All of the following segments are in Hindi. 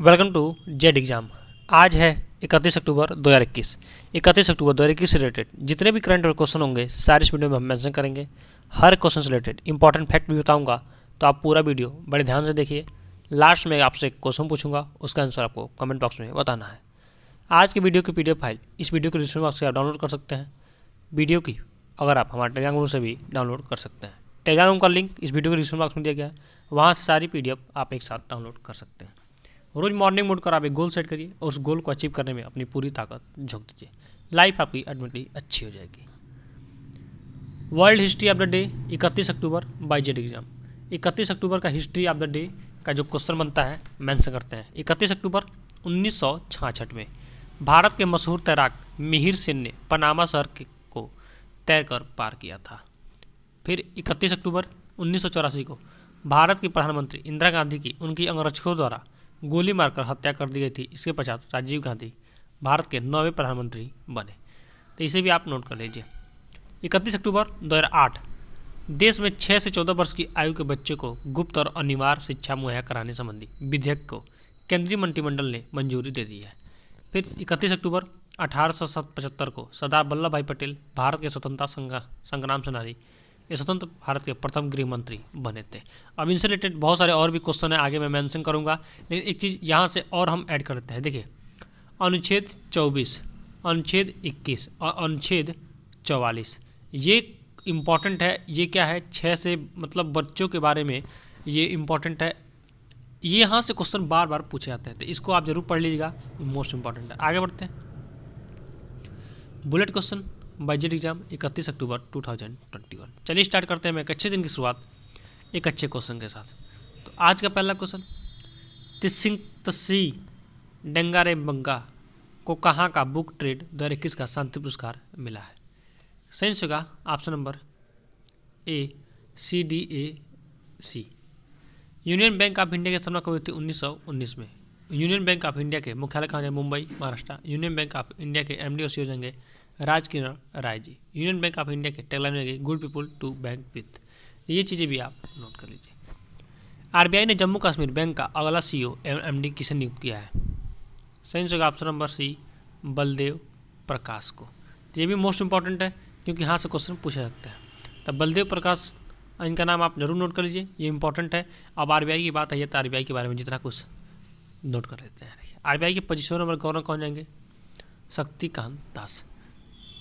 Welcome to Z exam. आज है 31 अक्टूबर 2021। 31 अक्टूबर 2021 से रिलेटेड जितने भी करंट क्वेश्चन होंगे सारे इस वीडियो में हम मेंशन करेंगे। हर क्वेश्चन से रिलेटेड इंपॉर्टेंट फैक्ट भी बताऊंगा, तो आप पूरा वीडियो बड़े ध्यान से देखिए। लास्ट में आपसे एक क्वेश्चन पूछूंगा, उसका आंसर आपको कमेंट बॉक्स में बताना है। आज की वीडियो की पीडीएफ फाइल इस वीडियो के डिस्क्रिप्शन बॉक्स से आप डाउनलोड कर सकते हैं। वीडियो की अगर आप हमारे टेलीग्राम ग्रुप से भी डाउनलोड कर सकते हैं। टेलीग्राम का लिंक इस वीडियो के डिस्क्रिप्शन बॉक्स में दिया गया है, वहाँ से सारी पीडीएफ आप एक साथ डाउनलोड कर सकते हैं। रोज मॉर्निंग मोड कर आप एक गोल सेट करिए और उस गोल को अचीव करने में अपनी पूरी ताकत झोंक दीजिए। लाइफ आपकी ऑटोमेटिकली अच्छी हो जाएगी। World history of the day 31 October by Z exam. 31 अक्टूबर का हिस्ट्री ऑफ द डे का जो क्वेश्चन बनता है मेंशन करते हैं। 31 अक्टूबर 1966 में भारत के मशहूर तैराक मिहिर सेन ने पनामा शहर को तैरकर पार किया था। फिर 31 अक्टूबर 1984 को भारत की प्रधानमंत्री इंदिरा गांधी की उनकी अंगरक्षकों द्वारा गोली मारकर हत्या कर दी गई थी। इसके पश्चात राजीव गांधी भारत के 9वें प्रधानमंत्री बने। तो इसे भी आप नोट कर लीजिए। 31 अक्टूबर 2008 देश में 6 से 14 वर्ष की आयु के बच्चे को गुप्त और अनिवार्य शिक्षा मुहैया कराने संबंधी विधेयक को केंद्रीय मंत्रिमंडल ने मंजूरी दे दी है। फिर 31 अक्टूबर 1875 को सरदार वल्लभ भाई पटेल भारत के स्वतंत्रता संग्राम सेनानी स्वतंत्र भारत के प्रथम गृह मंत्री बने थे। अब इनसे रिलेटेड बहुत सारे और भी क्वेश्चन है, आगे मैं मेंशन करूंगा, लेकिन एक चीज़ यहाँ से और हम ऐड करते हैं। देखिए, अनुच्छेद 24, अनुच्छेद 21 और अनुच्छेद 44 ये इम्पॉर्टेंट है। ये क्या है, 6 से मतलब बच्चों के बारे में ये इम्पॉर्टेंट है। ये यहाँ से क्वेश्चन बार बार पूछे जाते हैं, तो इसको आप जरूर पढ़ लीजिएगा, मोस्ट इंपॉर्टेंट है। आगे बढ़ते हैं। Bullet question by Z exam 31 अक्टूबर 2021। चलिए स्टार्ट करते हैं। मैं एक अच्छे दिन की शुरुआत एक अच्छे क्वेश्चन के साथ। तो आज का पहला क्वेश्चन, तिसिंग तसी डेंगारे बंगा को कहाँ का बुक ट्रेड 2021 का शांति पुरस्कार मिला है? सही होगा option number A CDAC। Union Bank of India की स्थापना कब हुई थी? 1919 में। यूनियन बैंक ऑफ इंडिया के मुख्यालय कहाँ है? Mumbai, Maharashtra. Union Bank of India के MD और CEO होंगे Rajkiran Rai ji. Union Bank of India के टैगलाइन रहेगी good people to bank with. ये चीज़ें भी आप नोट कर लीजिए। RBI ने जम्मू कश्मीर बैंक का अगला CEO एवं MD किसे नियुक्त किया है? सही होगा ऑप्शन नंबर सी, बलदेव प्रकाश को। तो ये भी मोस्ट इंपॉर्टेंट है क्योंकि यहाँ से क्वेश्चन पूछा जाता है। तब बलदेव प्रकाश, इनका नाम आप जरूर नोट कर लीजिए, ये इंपॉर्टेंट है। अब RBI की बात है तो RBI के बारे में जितना कुछ नोट कर लेते हैं। RBI के 25वें नंबर गवर्नर कौन जाएंगे? शक्तिकांत दास।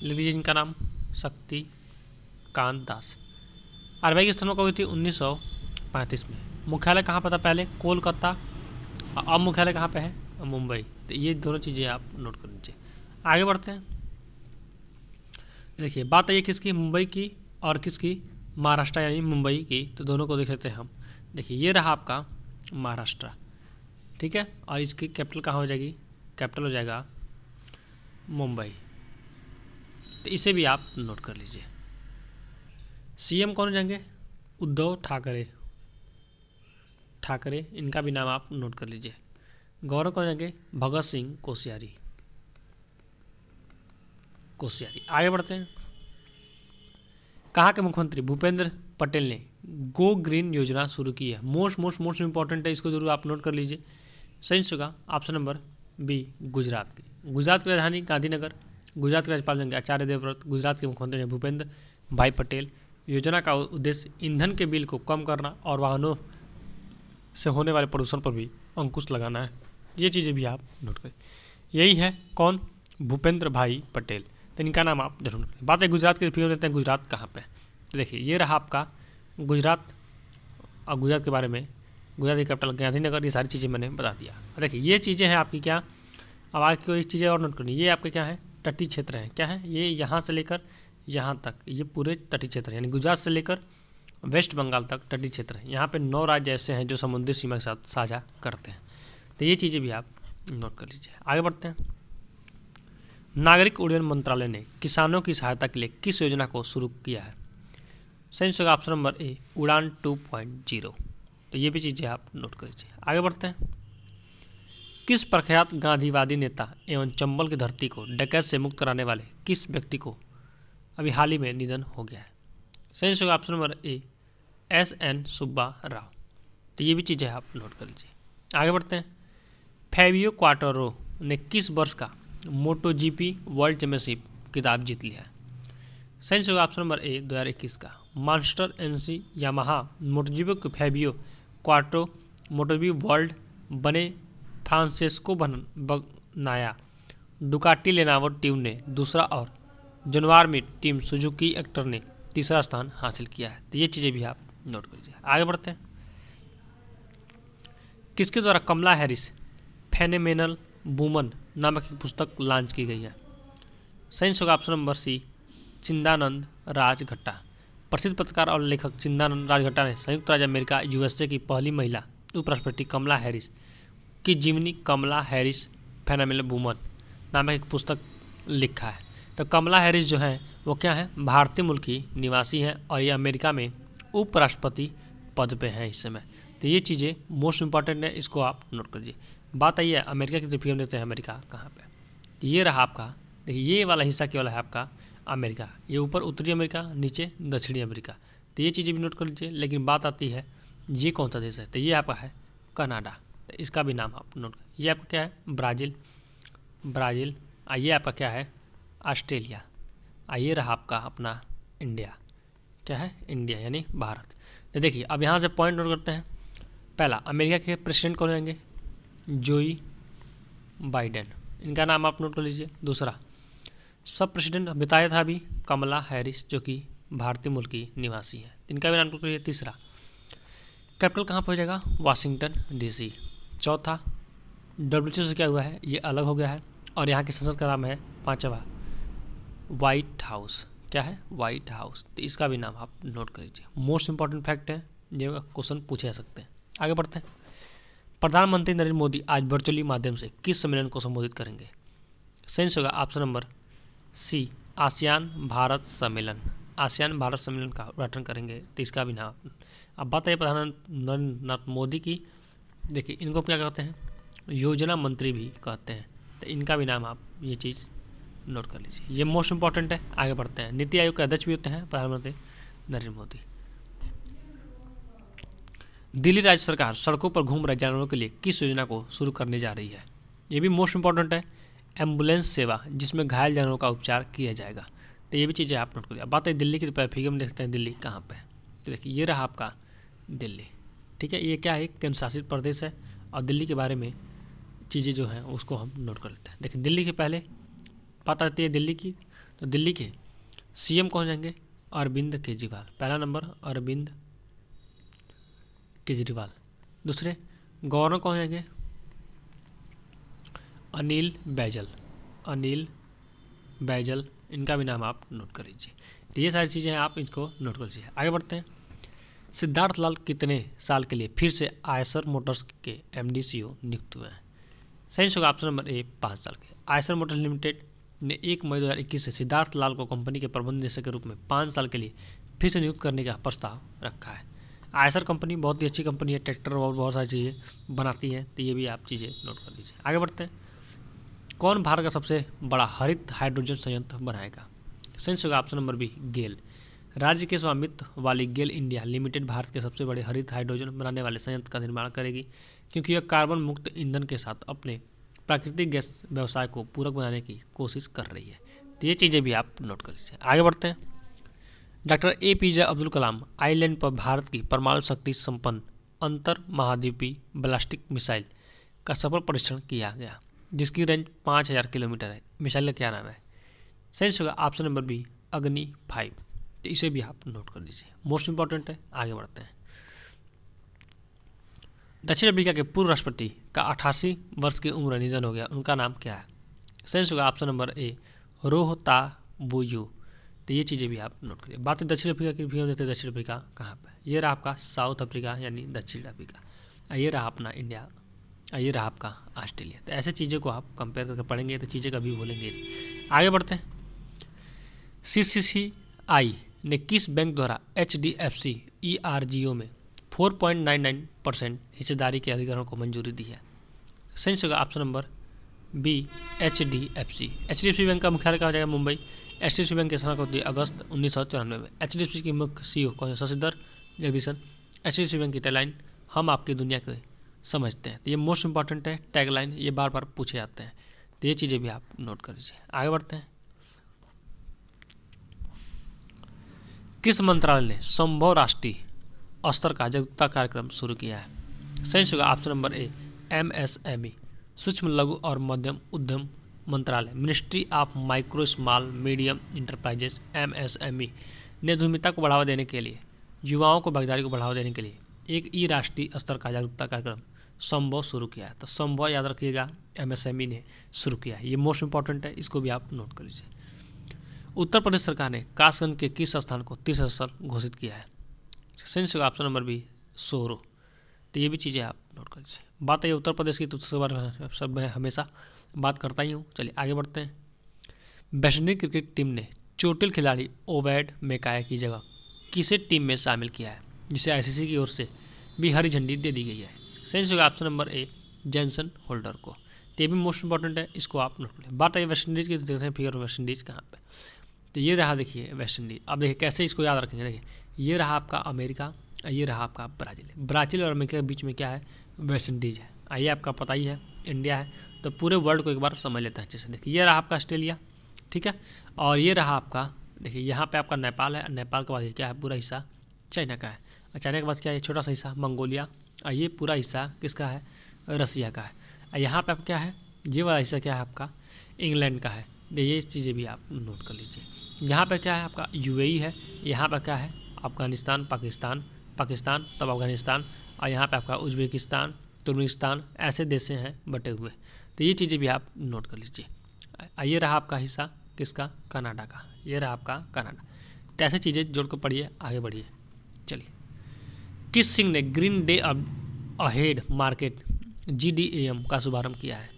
लिख लीजिए इनका नाम, शक्तिकांत दास। RBI की स्थापना कब हुई थी? 1935 में। मुख्यालय कहाँ पर था पहले? कोलकाता। अब मुख्यालय कहाँ पे है? मुंबई। तो ये दोनों चीज़ें आप नोट कर लीजिए। आगे बढ़ते हैं। देखिए, बात है किसकी? मुंबई की और किसकी? महाराष्ट्र यानी मुंबई की। तो दोनों को देख लेते हैं हम। देखिए, ये रहा आपका महाराष्ट्र, ठीक है, और इसकी कैपिटल कहाँ हो जाएगी? कैपिटल हो जाएगा मुंबई। तो इसे भी आप नोट कर लीजिए। CM कौन हो जाएंगे? उद्धव ठाकरे। ठाकरे, इनका भी नाम आप नोट कर लीजिए। गवर्नर कौन जाएंगे? भगत सिंह कोश्यारी। कोश्यारी। आगे बढ़ते हैं। कहाँ के मुख्यमंत्री भूपेंद्र पटेल ने गो ग्रीन योजना शुरू की है? मोस्ट इंपॉर्टेंट है, इसको जरूर आप नोट कर लीजिए। सही होगा ऑप्शन नंबर बी, गुजरात की। गुजरात की राजधानी गांधीनगर। गुजरात के राज्यपाल होंगे आचार्य देवव्रत। गुजरात के मुख्यमंत्री भूपेंद्र भाई पटेल। योजना का उद्देश्य ईंधन के बिल को कम करना और वाहनों से होने वाले प्रदूषण पर भी अंकुश लगाना है। ये चीज़ें भी आप नोट करें। यही है कौन? भूपेंद्र भाई पटेल। तो इनका नाम आप जरूर करें। बात है गुजरात के, फिर देते हैं गुजरात कहाँ पे। देखिए, ये रहा आपका गुजरात। और गुजरात के बारे में, गुजरात की कैपिटल गांधीनगर, ये सारी चीज़ें मैंने बता दिया। देखिए, ये चीज़ें हैं आपकी क्या। अब आगे कोई चीज़ें और नोट करनी। ये आपके क्या है? तटीय क्षेत्र है। क्या है ये? यहाँ से लेकर यहाँ तक ये पूरे तटीय क्षेत्र है, यानी गुजरात से लेकर वेस्ट बंगाल तक तटीय क्षेत्र है। यहाँ पे 9 राज्य ऐसे हैं जो समुद्री सीमा के साथ साझा करते हैं। तो ये चीज़ें भी आप नोट कर लीजिए। आगे बढ़ते हैं। नागरिक उड्डयन मंत्रालय ने किसानों की सहायता के लिए किस योजना को शुरू किया है? सही होगा ऑप्शन नंबर ए, उड़ान 2.0। तो ये भी चीज़ें आप नोट कर लीजिए। आगे बढ़ते हैं। किस प्रख्यात गांधीवादी नेता एवं चंबल की धरती को डकैत से मुक्त कराने वाले किस व्यक्ति को अभी हाल ही में निधन हो गया है? सही होगा ऑप्शन नंबर ए, SN सुब्बा राव। तो ये भी चीज़ें आप नोट कर लीजिए। आगे बढ़ते हैं। फेबियो क्वार्टारो ने किस वर्ष का मोटो जीपी वर्ल्ड चैंपियनशिप खिताब जीत लिया है? सही होगा ऑप्शन नंबर ए 2021 का। मास्टर एनसी यामाहा मोटोजीपी के फेबियो क्वार्टारो मोटोजीपी वर्ल्ड बने। फ्रांसेस्को बनाया डुकाटी लेनावर टीम ने दूसरा और जनवार में टीम सुजुकी एक्टर ने तीसरा स्थान हासिल किया है। तो ये चीज़ें भी आप नोट कर लीजिए। आगे बढ़ते हैं। किसके द्वारा कमला हैरिस फेनोमेनल वुमन नामक एक पुस्तक लॉन्च की गई है? सही होगा ऑप्शन नंबर सी चिदानंद राजघट्टा। प्रसिद्ध पत्रकार और लेखक चिदानंद राजघट्टा ने संयुक्त राज्य अमेरिका यूएसए की पहली महिला उपराष्ट्रपति कमला हैरिस की जीवनी कमला हैरिस फेनोमेनल वुमन नामक एक पुस्तक लिखा है। तो कमला हैरिस जो है वो क्या है, भारतीय मूल की निवासी हैं और ये अमेरिका में उपराष्ट्रपति पद पे हैं इस समय। तो ये चीज़ें मोस्ट इंपॉर्टेंट है, इसको आप नोट कर लीजिए। बात आई है अमेरिका की तरफ हम देते हैं, अमेरिका कहाँ पे? ये रहा आपका, देखिए ये वाला हिस्सा क्या वाला है आपका अमेरिका, ये ऊपर उत्तरी अमेरिका, नीचे दक्षिणी अमेरिका। तो ये चीज़ें भी नोट कर लीजिए। लेकिन बात आती है ये कौन सा देश है? तो ये आपका है कनाडा। तो इसका भी नाम आप नोट कर। ये आपका क्या है? ब्राज़ील। ये आपका क्या है? ऑस्ट्रेलिया। ये रहा आपका अपना इंडिया। क्या है? इंडिया यानी भारत। तो देखिए अब यहाँ से पॉइंट नोट करते हैं। पहला, अमेरिका के प्रेसिडेंट कौन रहेंगे? जोई बाइडेन, इनका नाम आप नोट कर लीजिए। दूसरा, सब प्रेसिडेंट बताया था अभी कमला हैरिस जो कि भारतीय मूल की निवासी है, इनका भी नाम नोट करिए। तीसरा, कैपिटल कहाँ पर हो जाएगा? Washington DC. चौथा, डब्ल्यूटीओ से क्या हुआ है? ये अलग हो गया है और यहाँ की संसद का नाम है पांचवा व्हाइट हाउस। क्या है? White house. तो इसका भी नाम आप नोट कर लीजिए। मोस्ट इंपॉर्टेंट फैक्ट है, ये क्वेश्चन पूछे जा सकते हैं। आगे बढ़ते हैं। प्रधानमंत्री नरेंद्र मोदी आज वर्चुअली माध्यम से किस सम्मेलन को संबोधित करेंगे? सही होगा option number C ASEAN Bharat सम्मेलन। आसियान भारत सम्मेलन का उद्घाटन करेंगे। तो इसका भी नाम। अब बात है प्रधानमंत्री नरेंद्र मोदी की, देखिए इनको क्या कहते हैं? योजना मंत्री भी कहते हैं। तो इनका भी नाम आप ये चीज़ नोट कर लीजिए, ये मोस्ट इंपॉर्टेंट है। आगे बढ़ते हैं। नीति आयोग के अध्यक्ष भी होते हैं प्रधानमंत्री नरेंद्र मोदी। दिल्ली राज्य सरकार सड़कों पर घूम रहे जानवरों के लिए किस योजना को शुरू करने जा रही है? ये भी मोस्ट इंपॉर्टेंट है। एम्बुलेंस सेवा, जिसमें घायल जानवरों का उपचार किया जाएगा। तो ये भी चीज़ें आप नोट करिए। बात है दिल्ली की, तो फिगर में देखते हैं दिल्ली कहाँ पे है। तो देखिए ये रहा आपका दिल्ली। ठीक है, ये क्या है? केंद्र शासित प्रदेश है और दिल्ली के बारे में चीज़ें जो हैं उसको हम नोट कर लेते हैं। देखिए दिल्ली के पहले बात आती है दिल्ली की, तो दिल्ली के सीएम कौन जाएंगे? अरविंद केजरीवाल। पहला नंबर अरविंद केजरीवाल। दूसरे गवर्नर कौन जाएंगे? अनिल बैजल। इनका भी नाम आप नोट कर लीजिए। तो ये सारी चीज़ें हैं, आप इनको नोट कर लीजिए। आगे बढ़ते हैं। सिद्धार्थ लाल कितने साल के लिए फिर से आयसर मोटर्स के एमडी सीईओ नियुक्त हुए हैं? सही होगा ऑप्शन नंबर ए 5 साल के। आयसर मोटर्स लिमिटेड ने 1 मई 2021 से सिद्धार्थ लाल को कंपनी के प्रबंध निदेशक के रूप में 5 साल के लिए फिर से नियुक्त करने का प्रस्ताव रखा है। आयसर कंपनी बहुत ही अच्छी कंपनी है, ट्रैक्टर और बहुत सारी चीज़ें बनाती है। तो ये भी आप चीज़ें नोट कर लीजिए। आगे बढ़ते हैं। कौन भारत का सबसे बड़ा हरित हाइड्रोजन संयंत्र बनाएगा? सही होगा ऑप्शन नंबर बी गेल। राज्य के स्वामित्व वाली गेल इंडिया लिमिटेड भारत के सबसे बड़े हरित हाइड्रोजन बनाने वाले संयंत्र का निर्माण करेगी, क्योंकि यह कार्बन मुक्त ईंधन के साथ अपने प्राकृतिक गैस व्यवसाय को पूरक बनाने की कोशिश कर रही है। तो ये चीज़ें भी आप नोट कर लीजिए। आगे बढ़ते हैं। Doctor APJ Abdul Kalam island पर भारत की परमाणु शक्ति संपन्न अंतर महाद्वीपीय बैलिस्टिक मिसाइल का सफल परीक्षण किया गया, जिसकी रेंज 5000 किलोमीटर है। मिसाइल का क्या नाम है? सही होगा ऑप्शन नंबर बी अग्नि 5। तो इसे भी आप नोट कर लीजिए, मोस्ट इंपॉर्टेंट है। आगे बढ़ते हैं। दक्षिण अफ्रीका के पूर्व राष्ट्रपति का 88 वर्ष की उम्र निधन हो गया, उनका नाम क्या है? सही होगा ऑप्शन नंबर ए रोहताबुयू। तो ये चीज़ें भी आप नोट करिए। बात है दक्षिण अफ्रीका की, भी देते हैं दक्षिण अफ्रीका कहाँ पे? ये रहा आपका साउथ अफ्रीका यानी दक्षिण अफ्रीका। ये रहा अपना इंडिया, ये रहा आपका ऑस्ट्रेलिया। तो ऐसे चीज़ों को आप कंपेयर करके पढ़ेंगे तो चीज़ें कभी भूलेंगे। आगे बढ़ते हैं। CCCI ने किस बैंक द्वारा HDFC ERGO में 4.99% हिस्सेदारी के अधिग्रहण को मंजूरी दी है? सही होगा option number B HDFC bank का मुख्यालय कहाँ जाएगा? मुंबई। HDFC बैंक की स्थापना होती है अगस्त 1994 में। HDFC की मुख्य CEO कौन है? शशिधर जगदीशन। HDFC बैंक की टैगलाइन हम आपकी दुनिया के समझते हैं। तो ये मोस्ट इंपॉर्टेंट है टैगलाइन, ये बार बार पूछे जाते हैं, तो ये चीज़ें भी आप नोट कर लीजिए। आगे बढ़ते हैं। किस मंत्रालय ने संभव राष्ट्रीय स्तर का जागरूकता कार्यक्रम शुरू किया है? सही होगा ऑप्शन नंबर ए MSME सूक्ष्म लघु और मध्यम उद्यम मंत्रालय, ministry of micro small medium enterprises MSME ने उद्यमिता को बढ़ावा देने के लिए, युवाओं को भागीदारी को बढ़ावा देने के लिए एक ई राष्ट्रीय स्तर का जागरूकता कार्यक्रम संभव शुरू किया है। तो संभव याद रखिएगा MSME ने शुरू किया है, ये मोस्ट इंपॉर्टेंट है, इसको भी आप नोट कर लीजिए। उत्तर प्रदेश सरकार ने कासगंज के किस स्थान को तीर्थ स्थल घोषित किया है? सही ऑप्शन नंबर बी सोरो। तो ये भी चीज़ें आप नोट कर लीजिए। बात है उत्तर प्रदेश की, तो उसके बारे में सब मैं हमेशा बात करता ही हूँ। चलिए आगे बढ़ते हैं। वेस्ट इंडीज क्रिकेट टीम ने चोटिल खिलाड़ी ओवैड मैकाया की जगह किसे टीम में शामिल किया है, जिसे ICC की ओर से भी हरी झंडी दे दी गई है? सही option number A Jason Holder को। ये भी मोस्ट इंपॉर्टेंट है, इसको आप नोट कर लें। बात है वेस्ट इंडीज की, देखते हैं फिगर वेस्ट इंडीज कहाँ पे। तो ये रहा देखिए वेस्ट इंडीज। अब देखिए कैसे इसको याद रखेंगे। देखिए ये रहा आपका अमेरिका, ये रहा आपका ब्राज़ील। ब्राज़ील और अमेरिका के बीच में क्या है? वेस्ट इंडीज है। आइए आपका पता ही है इंडिया है, तो पूरे वर्ल्ड को एक बार समझ लेते हैं अच्छे से। देखिए ये रहा आपका ऑस्ट्रेलिया, ठीक है, और ये रहा आपका, देखिए यहाँ पे आपका नेपाल है, नेपाल के बाद ये क्या है? पूरा हिस्सा चाइना का है, और चाइना के बाद क्या है? छोटा सा हिस्सा मंगोलिया, और ये पूरा हिस्सा किसका है? रसिया का है। और यहाँ पे आपका क्या है? ये वाला हिस्सा क्या है आपका? इंग्लैंड का है। ये चीज़ें भी आप नोट कर लीजिए। यहाँ पे क्या है आपका? UAE है। यहाँ पे क्या है? अफगानिस्तान, पाकिस्तान तब अफगानिस्तान, और यहाँ पे आपका उज्बेकिस्तान, तुर्कमेनिस्तान, ऐसे देश हैं बटे हुए। तो ये चीज़ें भी आप नोट कर लीजिए। ये रहा आपका हिस्सा किसका? कनाडा का। ये रहा आपका कनाडा। तो ऐसे चीज़ें जोड़ कर पढ़िए, आगे बढ़िए। चलिए, किस सिंह ने green day ahead market GDAM का शुभारंभ किया है?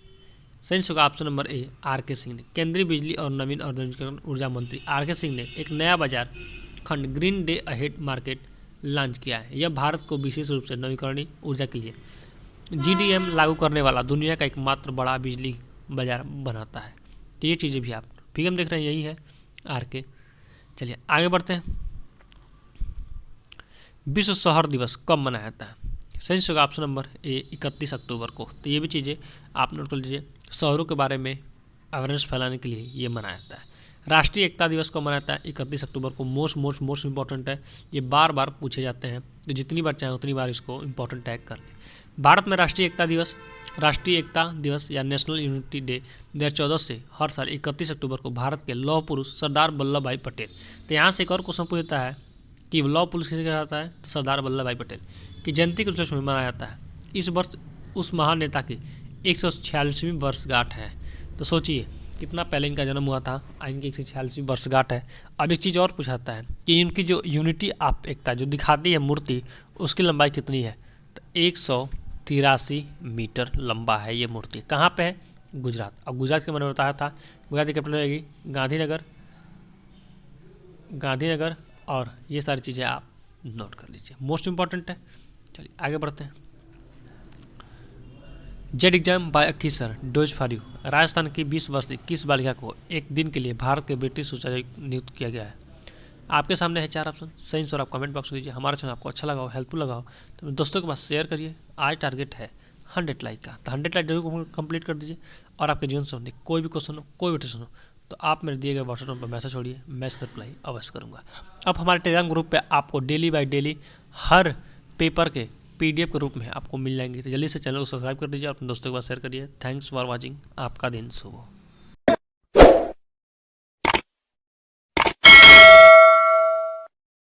सही होगा ऑप्शन नंबर ए RK सिंह ने। केंद्रीय बिजली और नवीन और नवीकरण ऊर्जा मंत्री RK सिंह ने एक नया बाजार खंड green day ahead market launch किया है। यह भारत को विशेष रूप से नवीकरणीय ऊर्जा के लिए GDAM लागू करने वाला दुनिया का एकमात्र बड़ा बिजली बाजार बनाता है। तो ये चीज़ें भी आप फिल्म देख रहे हैं, यही है RK। चलिए आगे बढ़ते हैं। विश्व शहर दिवस कब मनाया जाता है? सही होगा ऑप्शन नंबर ए 31 अक्टूबर को। तो ये भी चीज़ें आप नोट कर लीजिए। शहरों के बारे में अवेयरनेस फैलाने के लिए ये मनाया जाता है। राष्ट्रीय एकता दिवस को मनाया जाता है 31 अक्टूबर को। मोस्ट इंपॉर्टेंट है, ये बार बार पूछे जाते हैं, तो जितनी बार चाहें उतनी बार इसको इंपॉर्टेंट टैग कर लें। भारत में राष्ट्रीय एकता दिवस या नेशनल यूनिटी डे 2014 से हर साल 31 अक्टूबर को भारत के लौह पुरुष सरदार वल्लभ भाई पटेल। तो यहाँ से एक और क्वेश्चन पूछता है कि लौह पुरुष किसे कहा जाता है? तो सरदार वल्लभ भाई पटेल की जयंती के उपलक्ष्य में मनाया जाता है। इस वर्ष उस महान नेता की 146वीं वर्षगांठ है। तो सोचिए कितना पहले इनका जन्म हुआ था, इनकी 146वीं वर्षगांठ है। अब एक चीज़ और पूछाता है कि इनकी जो यूनिटी ऑफ एकता जो दिखाती है मूर्ति, उसकी लंबाई कितनी है? तो 183 मीटर लंबा है ये मूर्ति। कहाँ पे है? गुजरात। अब गुजरात के मैंने बताया था, गुजरात की कैपिटल रहेगी गांधीनगर, और ये सारी चीज़ें आप नोट कर लीजिए, मोस्ट इंपॉर्टेंट है। चलिए आगे बढ़ते हैं। जेड एग्जाम बाय अखीसर डोज फॉर यू। राजस्थान की 20 वर्षीय किस बालिका को एक दिन के लिए भारत के ब्रिटिश उच्चायुक्त नियुक्त किया गया है? आपके सामने है 4 ऑप्शन। सही आंसर आप कमेंट बॉक्स में दीजिए। हमारा चैनल आपको अच्छा लगा हो, हेल्पफुल लगा हो, तो दोस्तों के पास शेयर करिए। आज टारगेट है 100 लाइक का, तो 100 लाइक जरूर कंप्लीट कर दीजिए। और आपके जीवन संबंधी कोई भी क्वेश्चन हो, कोई भी टेंशन हो, तो आप मेरे दिए गए व्हाट्सएप नंबर पर मैसेज छोड़िए, मैं इसका रिप्लाई अवश्य करूँगा। अब हमारे टेलीग्राम ग्रुप पे आपको daily by daily her paper के PDF के रूप में आपको मिल जाएंगे। तो जल्दी से चैनल को सब्सक्राइब कर दीजिए, अपने दोस्तों के पास शेयर करिए। Thanks for watching. आपका दिन शुभ हो।